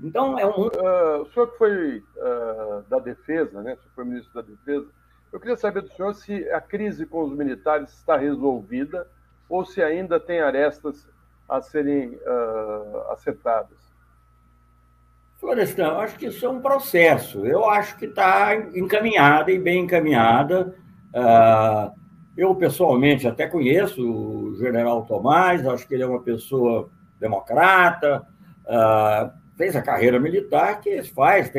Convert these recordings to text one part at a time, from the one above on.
Então, é um mundo... O senhor que foi da Defesa, né? O senhor foi ministro da Defesa. Eu queria saber do senhor se a crise com os militares está resolvida ou se ainda tem arestas a serem acertadas. Florestan, eu acho que isso é um processo. Eu acho que está encaminhada e bem encaminhada. Eu, pessoalmente, até conheço o general Tomás, acho que ele é uma pessoa democrata, fez a carreira militar que faz,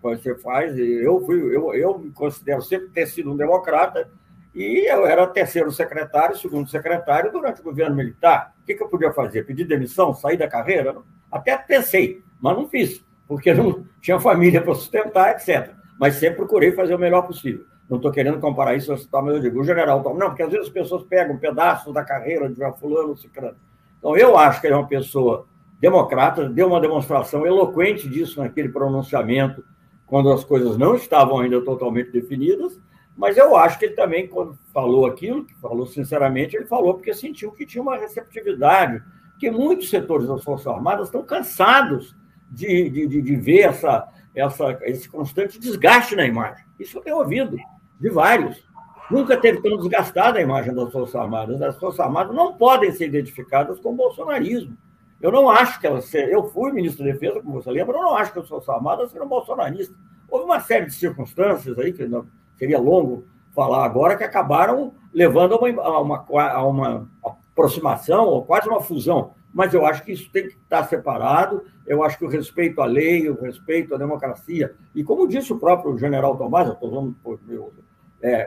você faz. Eu me considero sempre ter sido um democrata e eu era terceiro secretário, segundo secretário durante o governo militar. O que eu podia fazer? Pedir demissão, sair da carreira? Até pensei, mas não fiz, porque não tinha família para sustentar, etc. Mas sempre procurei fazer o melhor possível. Não estou querendo comparar isso, mas eu digo, o general Tom, não, porque às vezes as pessoas pegam pedaços da carreira de fulano, ciclano. Então, eu acho que ele é uma pessoa democrata, deu uma demonstração eloquente disso naquele pronunciamento, quando as coisas não estavam ainda totalmente definidas, mas eu acho que ele também, quando falou aquilo, que falou sinceramente, ele falou porque sentiu que tinha uma receptividade, porque muitos setores das Forças Armadas estão cansados de ver esse constante desgaste na imagem. Isso eu tenho ouvido de vários. Nunca teve tão desgastada a imagem das Forças Armadas. As Forças Armadas não podem ser identificadas com o bolsonarismo. Eu não acho que elas... Eu fui ministro da Defesa, como você lembra, eu não acho que as Forças Armadas serão bolsonaristas. Houve uma série de circunstâncias aí, que não seria longo falar agora, que acabaram levando a uma aproximação, ou quase uma fusão. Mas eu acho que isso tem que estar separado. Eu acho que o respeito à lei, o respeito à democracia, e como disse o próprio general Tomás, eu estou usando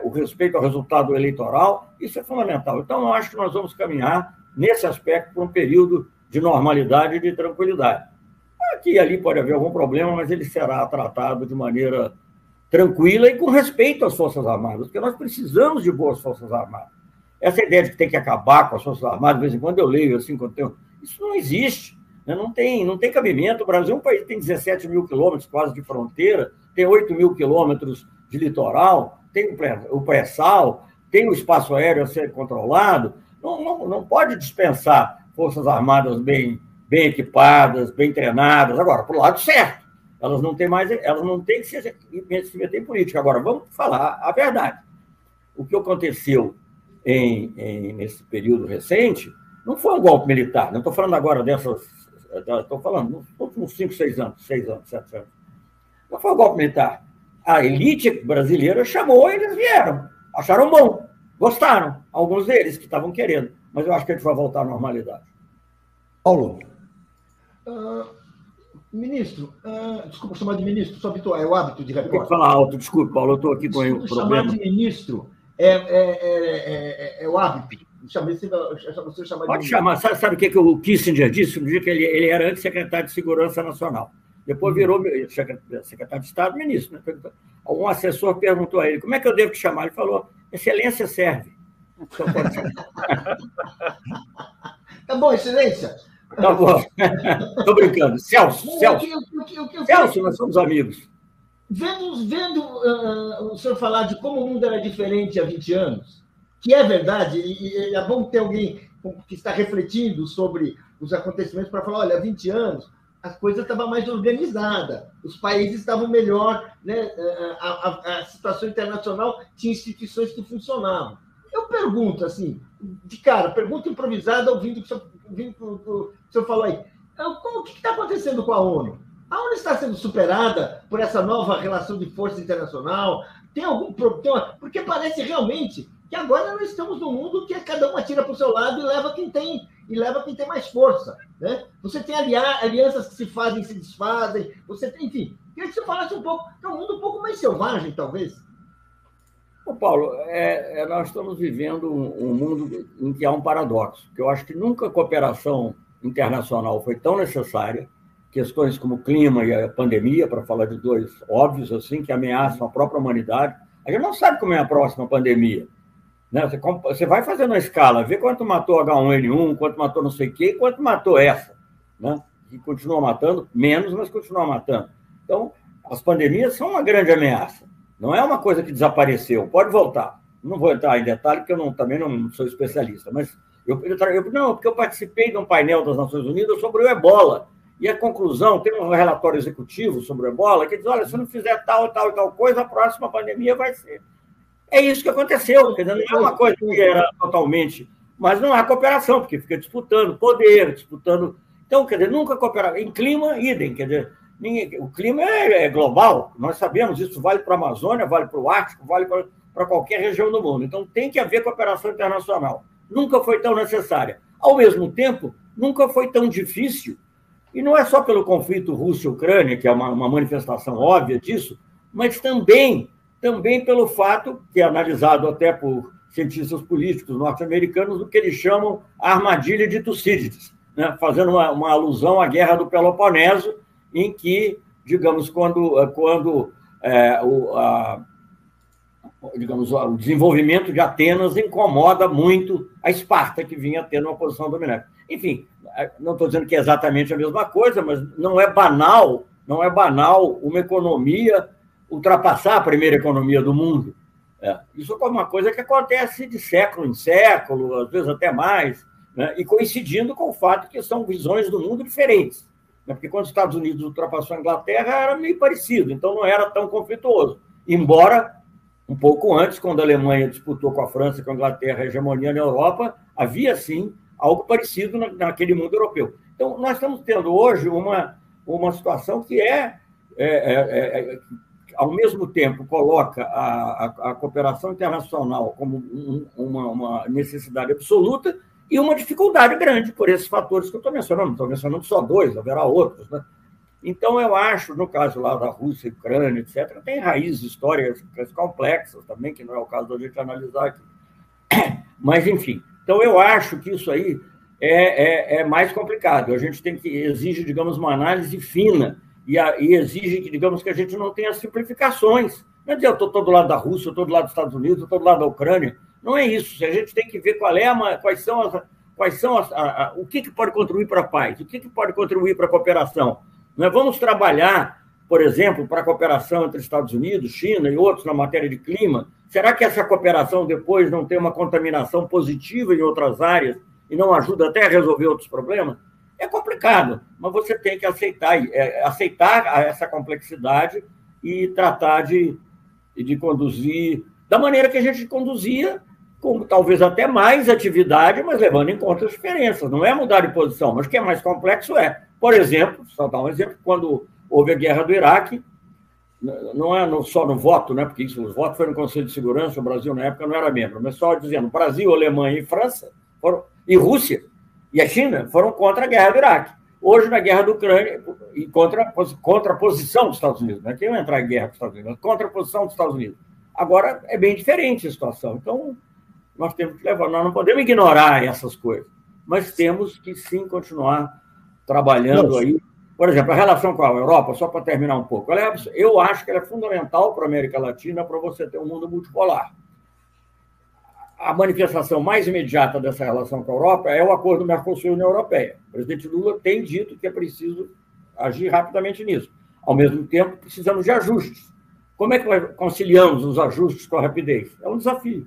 o respeito ao resultado eleitoral, isso é fundamental. Então, eu acho que nós vamos caminhar, nesse aspecto, para um período de normalidade e de tranquilidade. Aqui e ali pode haver algum problema, mas ele será tratado de maneira tranquila e com respeito às Forças Armadas, porque nós precisamos de boas Forças Armadas. Essa ideia de que tem que acabar com as Forças Armadas, de vez em quando eu leio, assim, quando tenho... Isso não existe, né? Não tem cabimento. O Brasil é um país que tem 17 mil quilômetros quase de fronteira, tem 8 mil quilômetros de litoral, tem o pré-sal, tem o espaço aéreo a ser controlado. Não pode dispensar Forças Armadas bem equipadas, bem treinadas. Agora, para o lado certo, elas não têm que se meter em política. Agora, vamos falar a verdade. O que aconteceu nesse período recente não foi um golpe militar. Não estou falando agora dessas... Estou falando nos últimos 5, 6 anos, 7 anos. Não foi um golpe militar. A elite brasileira chamou e eles vieram. Acharam bom, gostaram. Alguns deles que estavam querendo. Mas eu acho que a gente vai voltar à normalidade. Paulo. Ministro, desculpa chamar de ministro, sou habitual, é o hábito de repórter. Tem que falar alto, desculpe, Paulo, eu estou aqui com o problema. Chamar de ministro é o hábito. Você chamar Pode chamar. Sabe o que o Kissinger disse? No dia que ele era antes secretário de Segurança Nacional. Depois virou secretário de Estado, ministro. Né? Um assessor perguntou a ele, como é que eu devo te chamar? Ele falou, excelência serve. Então, pode ser. Tá bom, excelência. Tá bom. Estou brincando. Celso, nós somos amigos. Vendo o senhor falar de como o mundo era diferente há 20 anos, que é verdade, e é bom ter alguém que está refletindo sobre os acontecimentos para falar, olha, há 20 anos a coisa estava mais organizada, os países estavam melhor, né? A situação internacional tinha instituições que funcionavam. Eu pergunto, assim, de cara, pergunta improvisada, ouvindo o que o senhor falou aí. O que está acontecendo com a ONU? A ONU está sendo superada por essa nova relação de força internacional? Tem algum problema? Porque parece realmente que agora nós estamos num mundo que cada um atira para o seu lado e leva quem tem mais força. Né? Você tem alianças que se fazem e se desfazem. Você tem, enfim. Queria que você falasse um pouco. É um mundo um pouco mais selvagem, talvez. Ô, Paulo, nós estamos vivendo um mundo em que há um paradoxo, que eu acho que nunca a cooperação internacional foi tão necessária, questões como o clima e a pandemia, para falar de dois óbvios, assim, que ameaçam a própria humanidade. A gente não sabe como é a próxima pandemia. Né? Você vai fazendo a escala, vê quanto matou H1N1, quanto matou não sei o quê, e quanto matou essa. Né? E continua matando, menos, mas continua matando. Então, as pandemias são uma grande ameaça. Não é uma coisa que desapareceu, pode voltar. Não vou entrar em detalhe, porque eu também não sou especialista, mas porque eu participei de um painel das Nações Unidas sobre o Ebola, E a conclusão, tem um relatório executivo sobre o ebola que diz, olha, se não fizer tal, tal e tal coisa, a próxima pandemia vai ser. É isso que aconteceu, quer dizer, não é uma coisa que era totalmente... Mas não há cooperação, porque fica disputando poder, disputando... Então, quer dizer, nunca cooperaram. Em clima, idem, quer dizer, o clima é global, nós sabemos, isso vale para a Amazônia, vale para o Ártico, vale para qualquer região do mundo. Então, tem que haver cooperação internacional. Nunca foi tão necessária. Ao mesmo tempo, nunca foi tão difícil, e não é só pelo conflito Rússia-Ucrânia, que é uma manifestação óbvia disso, mas também pelo fato, que é analisado até por cientistas políticos norte-americanos, do que eles chamam a armadilha de Tucídides, né? Fazendo uma alusão à Guerra do Peloponeso, em que, digamos, o desenvolvimento de Atenas incomoda muito a Esparta, que vinha tendo uma posição dominante. Enfim, não estou dizendo que é exatamente a mesma coisa, mas não é banal uma economia ultrapassar a primeira economia do mundo. Isso é uma coisa que acontece de século em século, às vezes até mais, né? E coincidindo com o fato que são visões do mundo diferentes. Né? Porque quando os Estados Unidos ultrapassou a Inglaterra, era meio parecido, então não era tão conflituoso. Embora, um pouco antes, quando a Alemanha disputou com a França e com a Inglaterra a hegemonia na Europa, havia, sim, algo parecido naquele mundo europeu. Então, nós estamos tendo hoje uma situação que ao mesmo tempo, coloca a cooperação internacional como uma necessidade absoluta e uma dificuldade grande por esses fatores que eu estou mencionando. Não estou mencionando só dois, haverá outros, né? Então, eu acho, no caso lá da Rússia, Ucrânia, etc., tem raízes históricas complexas também, que não é o caso da gente analisar aqui. Mas, enfim, então eu acho que isso aí é mais complicado. A gente exige, digamos, uma análise fina e exige que, digamos, que a gente não tenha simplificações. Não é dizer, eu estou do lado da Rússia, eu estou do lado dos Estados Unidos, eu estou do lado da Ucrânia. Não é isso. A gente tem que ver o que pode contribuir para a paz, o que pode contribuir para a cooperação. Nós vamos trabalhar, por exemplo, para a cooperação entre Estados Unidos, China e outros na matéria de clima. Será que essa cooperação depois não tem uma contaminação positiva em outras áreas e não ajuda até a resolver outros problemas? É complicado, mas você tem que aceitar essa complexidade e tratar de conduzir da maneira que a gente conduzia, com talvez até mais atividade, mas levando em conta as diferenças. Não é mudar de posição, mas o que é mais complexo Por exemplo, só dar um exemplo, quando houve a guerra do Iraque, não é só no voto, né? Porque os votos foram no Conselho de Segurança, o Brasil na época não era membro, mas só dizendo, Brasil, Alemanha e França, e Rússia e a China foram contra a guerra do Iraque. Hoje, na guerra da Ucrânia, e contra a posição dos Estados Unidos, não é que não entrar em guerra com os Estados Unidos, mas contra a posição dos Estados Unidos. Agora, é bem diferente a situação. Então, nós temos que levar, nós não podemos ignorar essas coisas, mas temos que, sim, continuar trabalhando aí. Por exemplo, a relação com a Europa, só para terminar um pouco, eu acho que ela é fundamental para a América Latina para você ter um mundo multipolar. A manifestação mais imediata dessa relação com a Europa é o acordo Mercosul-União Europeia. O presidente Lula tem dito que é preciso agir rapidamente nisso. Ao mesmo tempo, precisamos de ajustes. Como é que nós conciliamos os ajustes com a rapidez? É um desafio.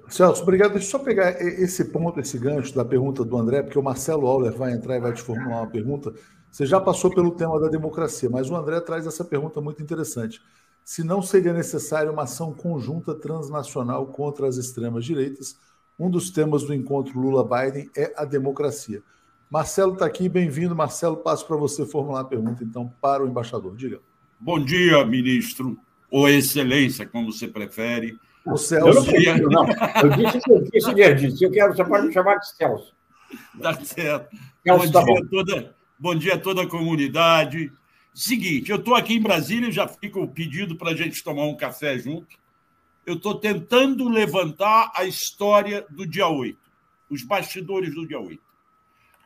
Celso, obrigado. Deixa eu só pegar esse ponto, esse gancho da pergunta do André, porque o Marcelo Auler vai entrar e vai te formular uma pergunta. Você já passou pelo tema da democracia, mas o André traz essa pergunta muito interessante. Se não seria necessária uma ação conjunta transnacional contra as extremas direitas, um dos temas do encontro Lula-Biden é a democracia. Marcelo está aqui, bem-vindo. Marcelo, passo para você formular a pergunta, então, para o embaixador. Diga. Bom dia, ministro, ou excelência, como você prefere. O Celso. Eu disse, eu quero, você pode me chamar de Celso. Tá certo. Celso, bom dia a toda a comunidade. Seguinte, eu estou aqui em Brasília, já fica o pedido para a gente tomar um café junto. Eu estou tentando levantar a história do dia 8, os bastidores do dia 8.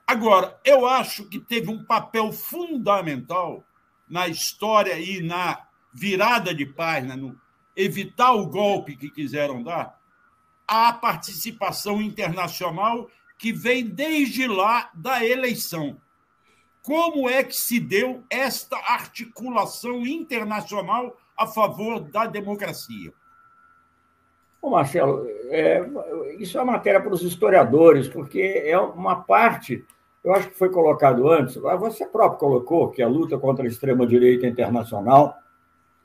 Agora, eu acho que teve um papel fundamental na história e na virada de página, no evitar o golpe que quiseram dar, a participação internacional que vem desde lá da eleição. Como é que se deu esta articulação internacional a favor da democracia? Bom, Marcelo, isso é matéria para os historiadores, porque é uma parte eu acho que foi colocado antes, você próprio colocou que a luta contra a extrema-direita internacional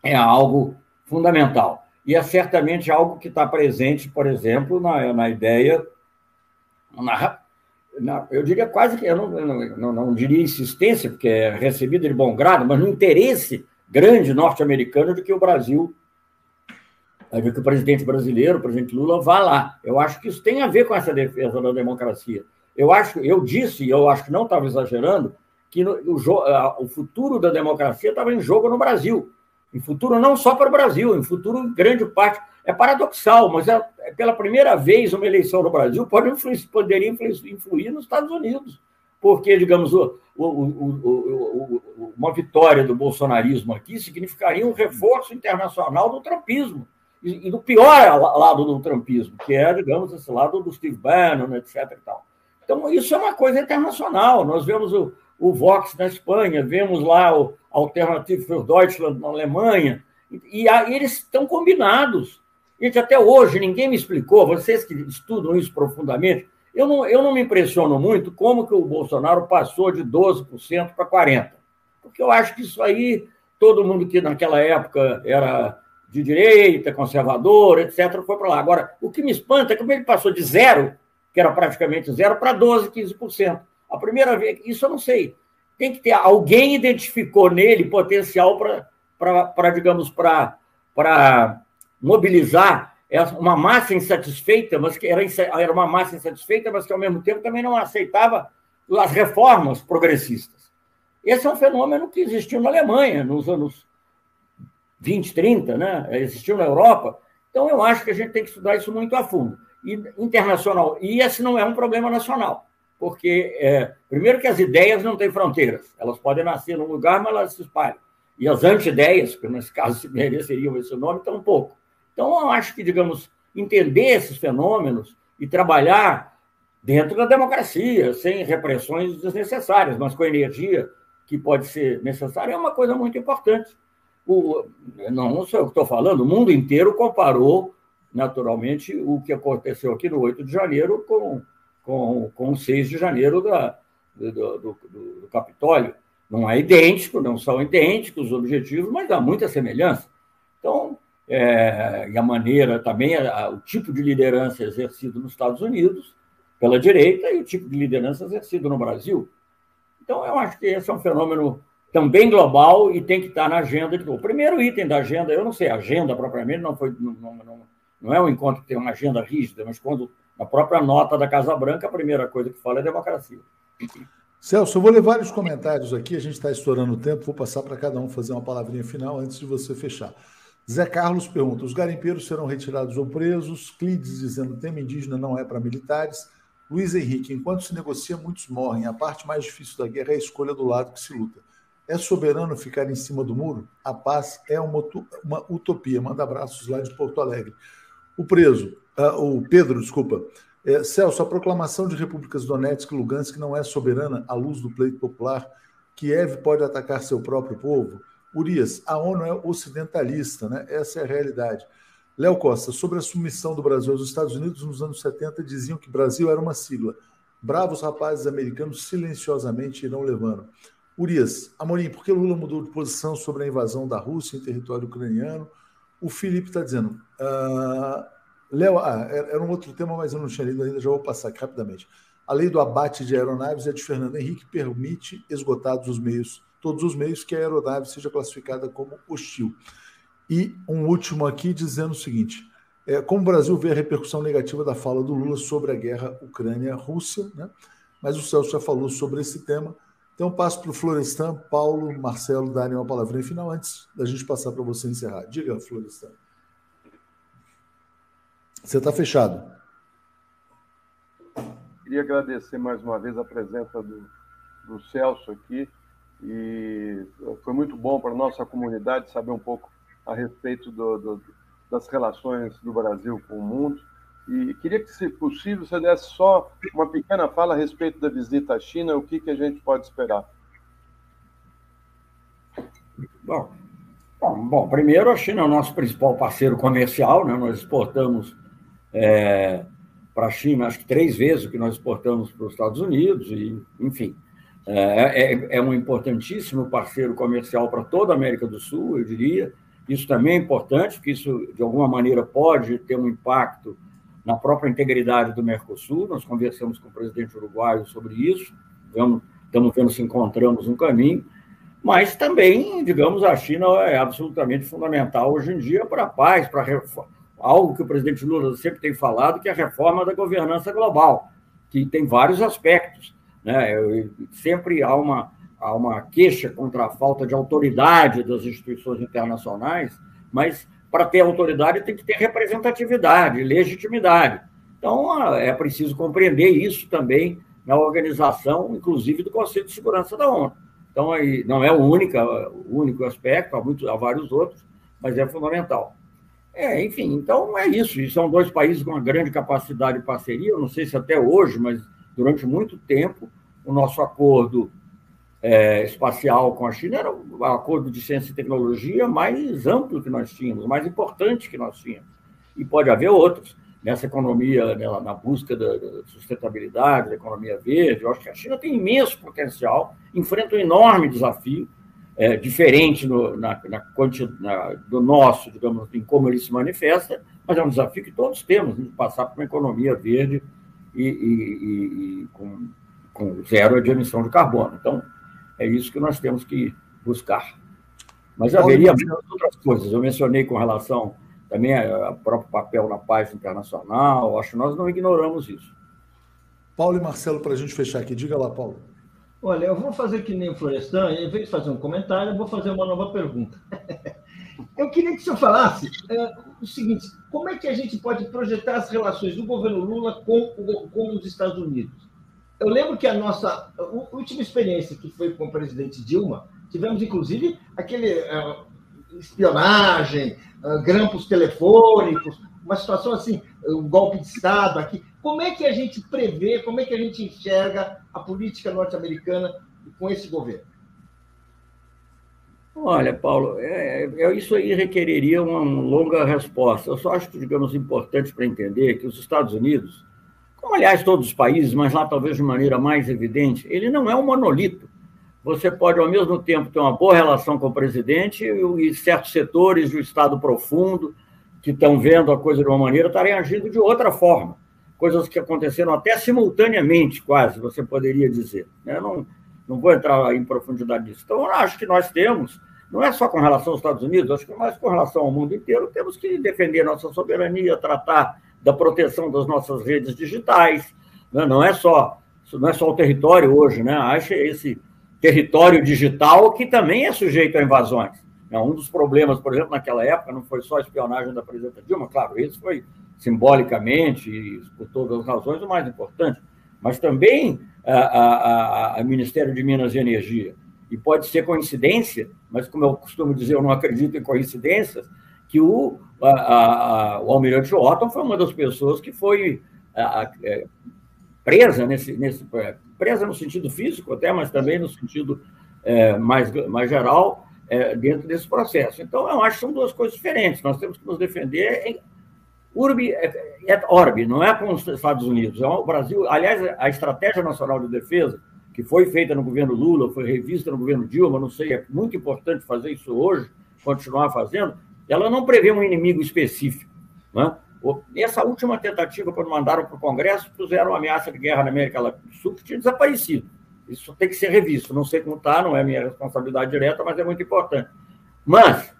é algo fundamental. E é certamente algo que está presente, por exemplo, na ideia, eu diria quase que, eu não diria insistência, porque é recebida de bom grado, mas no interesse grande norte-americano de que o Brasil, de que o presidente brasileiro, o presidente Lula, vá lá. Eu acho que isso tem a ver com essa defesa da democracia. Eu disse, e eu acho que não estava exagerando, que o futuro da democracia estava em jogo no Brasil. Em futuro não só para o Brasil, em futuro, em grande parte. É paradoxal, mas pela primeira vez uma eleição no Brasil poderia influir nos Estados Unidos. Porque, digamos, uma vitória do bolsonarismo aqui significaria um reforço internacional do trumpismo. E do pior lado do trumpismo, que é, digamos, esse lado do Steve Bannon, etc. E tal. Então, isso é uma coisa internacional. Nós vemos o Vox na Espanha, vemos lá o Alternative für Deutschland na Alemanha, e eles estão combinados. Gente, até hoje, ninguém me explicou, vocês que estudam isso profundamente, eu não me impressiono muito como que o Bolsonaro passou de 12% para 40%. Porque eu acho que isso aí, todo mundo que naquela época era de direita, conservador, etc., foi para lá. Agora, o que me espanta é como ele passou de 0%, que era praticamente 0%, para 12%, 15%. A primeira vez, isso eu não sei. Tem que ter, alguém identificou nele potencial para mobilizar uma massa insatisfeita, mas que era uma massa insatisfeita, mas que ao mesmo tempo também não aceitava as reformas progressistas. Esse é um fenômeno que existiu na Alemanha nos anos 20, 30, né? Existiu na Europa. Então, eu acho que a gente tem que estudar isso muito a fundo. E internacional. E esse não é um problema nacional, porque, primeiro, que as ideias não têm fronteiras. Elas podem nascer num lugar, mas elas se espalham. E as anti-ideias, que nesse caso se mereceriam esse nome, tão pouco. Então, eu acho que, digamos, entender esses fenômenos e trabalhar dentro da democracia, sem repressões desnecessárias, mas com energia que pode ser necessária, é uma coisa muito importante. Não sei o que estou falando, o mundo inteiro comparou, naturalmente, o que aconteceu aqui no 8 de janeiro com o 6 de janeiro do Capitólio. Não é idêntico, não são idênticos os objetivos, mas há muita semelhança. Então, e a maneira também, o tipo de liderança exercido nos Estados Unidos pela direita e o tipo de liderança exercido no Brasil. Então, eu acho que esse é um fenômeno também global e tem que estar na agenda. O primeiro item da agenda, eu não sei, a agenda propriamente não é um encontro que tem uma agenda rígida, mas quando na própria nota da Casa Branca, a primeira coisa que fala é democracia. Celso, eu vou levar os comentários aqui, a gente está estourando o tempo, vou passar para cada um fazer uma palavrinha final antes de você fechar. Zé Carlos pergunta, os garimpeiros serão retirados ou presos? Clides dizendo, tema indígena não é para militares. Luiz Henrique, enquanto se negocia, muitos morrem. A parte mais difícil da guerra é a escolha do lado que se luta. É soberano ficar em cima do muro? A paz é uma utopia. Manda abraços lá de Porto Alegre. O Pedro, Celso, a proclamação de repúblicas Donetsk e Lugansk não é soberana à luz do pleito popular? Kiev pode atacar seu próprio povo? Urias, a ONU é ocidentalista, né? Essa é a realidade. Léo Costa, sobre a submissão do Brasil aos Estados Unidos, nos anos 70 diziam que Brasil era uma sigla. Bravos rapazes americanos silenciosamente irão levando. Urias, Amorim, por que Lula mudou de posição sobre a invasão da Rússia em território ucraniano? O Felipe está dizendo... Léo, era um outro tema, mas eu não tinha lido ainda, já vou passar aqui rapidamente. A lei do abate de aeronaves é de Fernando Henrique, permite, esgotados todos os meios, que a aeronave seja classificada como hostil. E um último aqui dizendo o seguinte, como o Brasil vê a repercussão negativa da fala do Lula sobre a guerra Ucrânia-Rússia, né? Mas o Celso já falou sobre esse tema. Então, passo para o Florestan, Paulo, Marcelo darem uma palavrinha final antes da gente passar para você encerrar. Diga, Florestan. Você está fechado. Queria agradecer mais uma vez a presença do Celso aqui e foi muito bom para a nossa comunidade saber um pouco a respeito das relações do Brasil com o mundo. E queria que, se possível, você desse só uma pequena fala a respeito da visita à China, o que a gente pode esperar. Bom, primeiro, a China é o nosso principal parceiro comercial, né? Nós exportamos para a China, acho que 3 vezes o que nós exportamos para os Estados Unidos, e, enfim, é um importantíssimo parceiro comercial para toda a América do Sul, eu diria. Isso também é importante, porque isso, de alguma maneira, pode ter um impacto na própria integridade do Mercosul. Nós conversamos com o presidente uruguaio sobre isso, estamos vendo se encontramos um caminho, mas também, digamos, a China é absolutamente fundamental hoje em dia para a paz, para algo que o presidente Lula sempre tem falado, que é a reforma da governança global, que tem vários aspectos, né? Sempre há uma queixa contra a falta de autoridade das instituições internacionais, mas para ter autoridade tem que ter representatividade, legitimidade. Então, é preciso compreender isso também na organização, inclusive, do Conselho de Segurança da ONU. Então, aí, não é o único aspecto, há vários outros, mas é fundamental. Enfim, então é isso. E são 2 países com uma grande capacidade de parceria. Eu não sei se até hoje, mas durante muito tempo, o nosso acordo espacial com a China era o acordo de ciência e tecnologia mais amplo que nós tínhamos, mais importante que nós tínhamos. E pode haver outros. Nessa economia, na busca da sustentabilidade, da economia verde, eu acho que a China tem imenso potencial, enfrenta um enorme desafio, diferente do nosso, digamos, em como ele se manifesta, mas é um desafio que todos temos, de passar por uma economia verde e com zero de emissão de carbono. Então, é isso que nós temos que buscar. Mas haveria muitas outras coisas. Eu mencionei com relação também ao próprio papel na paz internacional. Acho que nós não ignoramos isso. Paulo e Marcelo, para a gente fechar aqui. Diga lá, Paulo. Olha, eu vou fazer que nem o Florestan, em vez de fazer um comentário, eu vou fazer uma nova pergunta. Eu queria que o senhor falasse o seguinte: como é que a gente pode projetar as relações do governo Lula com os Estados Unidos? Eu lembro que a nossa última experiência, que foi com o presidente Dilma, tivemos, inclusive, aquele espionagem, grampos telefônicos, uma situação assim, um golpe de Estado aqui. Como é que a gente prevê, como é que a gente enxerga a política norte-americana com esse governo? Olha, Paulo, isso aí requereria uma longa resposta. Eu só acho que, digamos, importante para entender que os Estados Unidos, como, aliás, todos os países, mas lá talvez de maneira mais evidente, ele não é um monolito. Você pode, ao mesmo tempo, ter uma boa relação com o presidente e certos setores do Estado profundo, que estão vendo a coisa de uma maneira, estarem agindo de outra forma. Coisas que aconteceram até simultaneamente, quase, você poderia dizer. Eu não vou entrar em profundidade nisso. Então, eu acho que nós temos, não é só com relação aos Estados Unidos, acho que mais com relação ao mundo inteiro, temos que defender nossa soberania, tratar da proteção das nossas redes digitais. Não é só o território hoje, né? Acha esse território digital que também é sujeito a invasões. Um dos problemas, por exemplo, naquela época, não foi só a espionagem da presidenta Dilma, claro, isso foi simbolicamente e por todas as razões o mais importante, mas também a Ministério de Minas e Energia. E pode ser coincidência, mas como eu costumo dizer, eu não acredito em coincidências, que o almirante Otton foi uma das pessoas que foi presa presa no sentido físico até, mas também no sentido mais geral, dentro desse processo. Então, eu acho que são 2 coisas diferentes. Nós temos que nos defender em urbi et orbi, não é com os Estados Unidos. O Brasil, aliás, a Estratégia Nacional de Defesa, que foi feita no governo Lula, foi revista no governo Dilma, não sei, é muito importante fazer isso hoje, continuar fazendo, ela não prevê um inimigo específico, né? Essa última tentativa, quando mandaram para o Congresso, puseram uma ameaça de guerra na América do Sul, que tinha desaparecido. Isso tem que ser revisto. Não sei como está, não é minha responsabilidade direta, mas é muito importante. Mas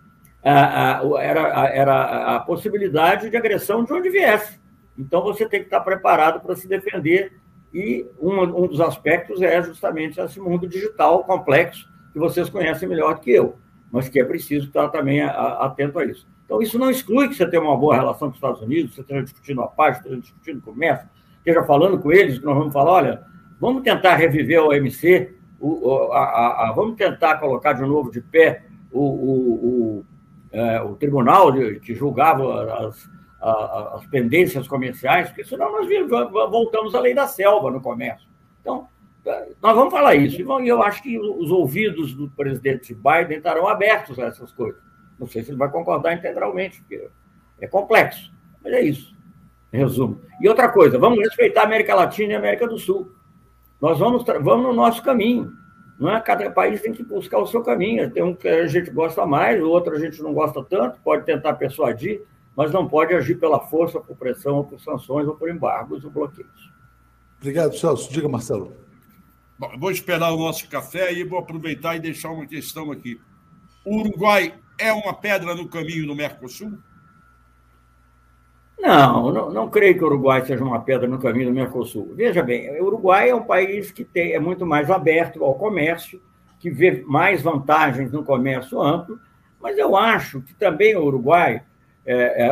era a possibilidade de agressão de onde viesse. Então, você tem que estar preparado para se defender, e um dos aspectos é justamente esse mundo digital complexo, que vocês conhecem melhor do que eu, mas que é preciso estar também atento a isso. Então, isso não exclui que você tenha uma boa relação com os Estados Unidos, você esteja discutindo a paz, esteja discutindo o comércio, esteja falando com eles, que nós vamos falar, olha, vamos tentar reviver o OMC, vamos tentar colocar de novo de pé o tribunal que julgava as pendências comerciais, porque senão nós voltamos à lei da selva no comércio. Então, nós vamos falar isso. E eu acho que os ouvidos do presidente Biden estarão abertos a essas coisas. Não sei se ele vai concordar integralmente, porque é complexo, mas é isso. Resumo. E outra coisa, vamos respeitar a América Latina e a América do Sul. Nós vamos no nosso caminho. Não é? Cada país tem que buscar o seu caminho. Tem um que a gente gosta mais, o outro a gente não gosta tanto, pode tentar persuadir, mas não pode agir pela força, por pressão, ou por sanções, ou por embargos ou bloqueios. Obrigado, Celso. Diga, Marcelo. Bom, eu vou esperar o nosso café e vou aproveitar e deixar uma questão aqui. O Uruguai é uma pedra no caminho do Mercosul? Não creio que o Uruguai seja uma pedra no caminho do Mercosul. Veja bem, o Uruguai é um país que é muito mais aberto ao comércio, que vê mais vantagens no comércio amplo, mas eu acho que também o Uruguai,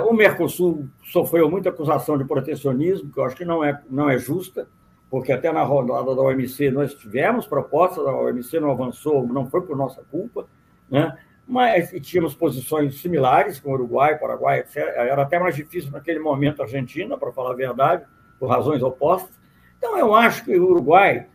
o Mercosul sofreu muita acusação de protecionismo, que eu acho que não é justa, porque até na rodada da OMC nós tivemos propostas, a OMC não avançou, não foi por nossa culpa, né? Mas tínhamos posições similares com o Uruguai, Paraguai, etc. Era até mais difícil naquele momento a Argentina, para falar a verdade, por razões opostas. Então, eu acho que o Uruguai,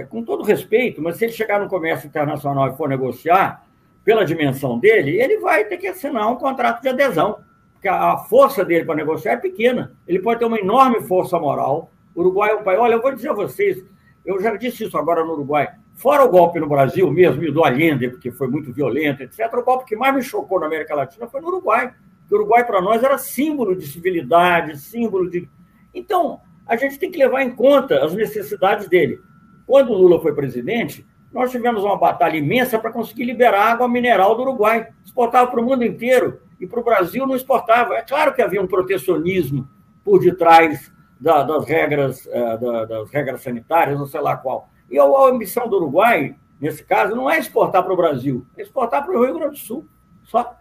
com todo respeito, mas se ele chegar no comércio internacional e for negociar, pela dimensão dele, ele vai ter que assinar um contrato de adesão, porque a força dele para negociar é pequena. Ele pode ter uma enorme força moral. O Uruguai é um país... Olha, eu vou dizer a vocês, eu já disse isso agora no Uruguai, fora o golpe no Brasil mesmo, e do Allende, porque foi muito violento, etc., o golpe que mais me chocou na América Latina foi no Uruguai. Porque o Uruguai, para nós, era símbolo de civilidade, símbolo de... Então, a gente tem que levar em conta as necessidades dele. Quando o Lula foi presidente, nós tivemos uma batalha imensa para conseguir liberar água mineral do Uruguai. Exportava para o mundo inteiro, e para o Brasil não exportava. É claro que havia um protecionismo por detrás das regras sanitárias, não sei lá qual. E a missão do Uruguai, nesse caso, não é exportar para o Brasil, é exportar para o Rio Grande do Sul. Só.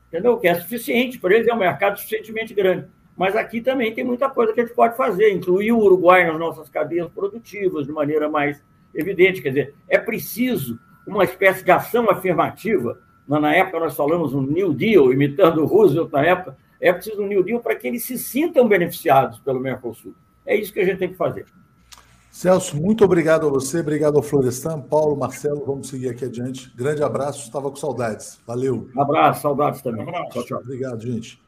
Entendeu? Que é suficiente, para eles é um mercado suficientemente grande. Mas aqui também tem muita coisa que a gente pode fazer, incluir o Uruguai nas nossas cadeias produtivas de maneira mais evidente. Quer dizer, é preciso uma espécie de ação afirmativa. Na época nós falamos um New Deal, imitando o Roosevelt na época, é preciso um New Deal para que eles se sintam beneficiados pelo Mercosul. É isso que a gente tem que fazer. Celso, muito obrigado a você, obrigado ao Florestan, Paulo, Marcelo, vamos seguir aqui adiante. Grande abraço, estava com saudades. Valeu. Um abraço, saudades também. Um abraço. Tchau, tchau. Obrigado, gente.